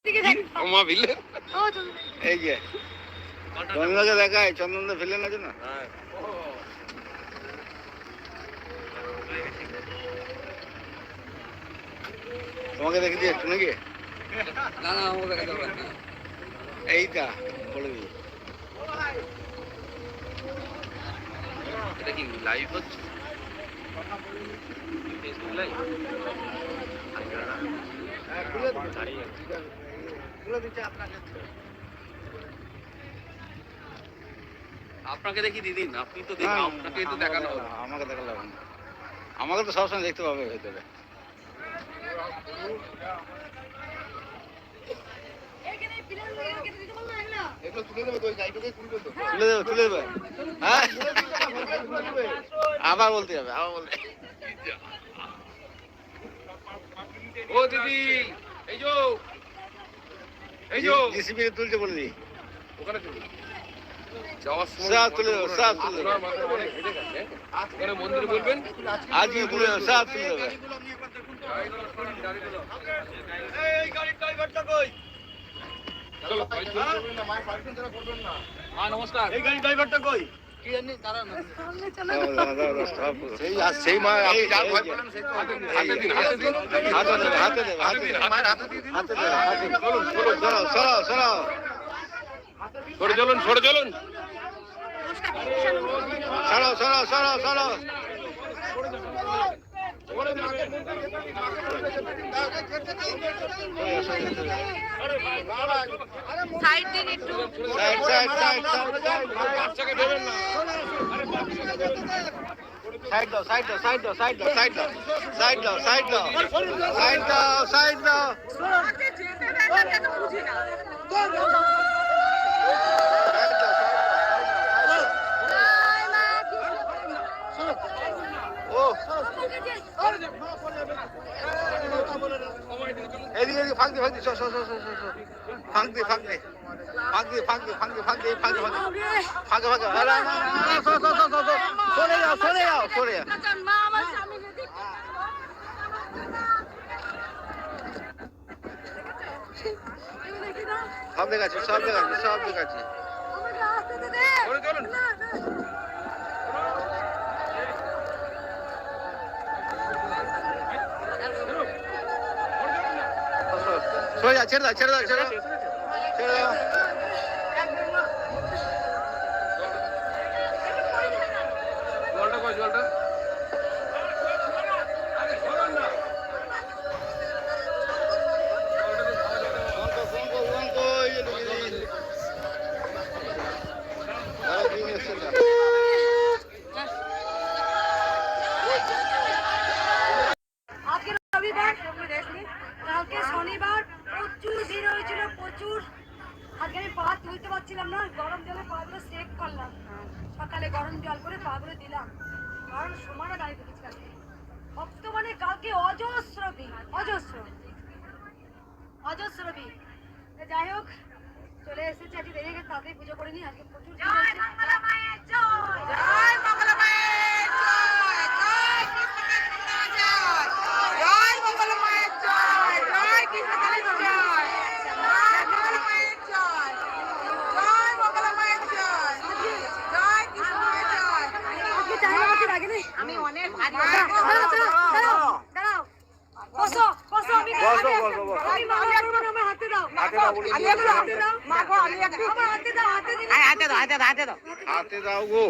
এই যে চন্দনকে দেখায়, চন্দনদা ফেললেন আছে না। তোমাকে দেখে দিয়ে একটু নাকি এইটা বলে দিই। এটা কি লাইভ হচ্ছে? Facebook live? আপনাকে দেখি দিদিন, আপনি তো দেখেন, আপনাকে তো দেখানো হবে। আমাকে দেখালে হবে না, আমাকে তো সবসময় দেখতে পাবে ভেতরে। তুলে দেবে হ্যাঁ, আবার বলতে হবে, আবার বলতে। ও দিদি, এই যে জিসিবি তুলতে বলে দিই, ওখানে সব তুলে দেবে, সব তুলে দেবে। মন্দিরে বলবেন আজকে তুলে দেবে, সব তুলে দেবে। নমস্কার। এই গাড়ি ড্রাইভারটা কই? সরে চলুন, সরে চলুন, সরো সরো সরো সরো। সাইড দিন একটু, সাইড সাইড সাইড বাচ্চাকে দেবেন না। সাইড দাও, সাইড দাও, সাইড দাও, সাইড দাও, সাইড দাও, সাইড দাও, সাইড দাও, সাইড দাও, সাইড দাও। এদিকে এদিকে ফাঁক দি, ফাঁক দি, ফাঁক দি, ফাঁক দি, ফাঁক দি, ফাঁক দি, ফাঁক দি, ফাঁক দি, ফাঁকে ফাঁকে, সরে যাও, সরে যাও, সরে যাও। সব দেখাচ্ছি, সব দেখাচ্ছি, সব দেখাচ্ছি। সরে যা, ছেড়ে দাও, ছেড়ে দাও, ছেড়ে দাও, ছেড়ে দাও। জলটা কই, জলটা? কালকে শনিবার প্রচুর ভিড় হয়েছিল, প্রচুর। আজকে আমি পা তুলতে পারছিলাম না, গরম জলে পাগুলো সেক করলাম, সকালে গরম জল করে পাগুলো দিলাম, কারণ সমানে দাঁড়িয়ে থেকেছি আজকে। ভক্ত মানে কালকে অজস্র ভিড়, অজস্র অজস্র ভিড়। যাই হোক, চলে এসেছি, আজকে দেরি গেছে, তাড়াতাড়ি পুজো করে নি। আজকে প্রচুর ভিড় হয়েছে। আমি অনেক হাতে দাও গো।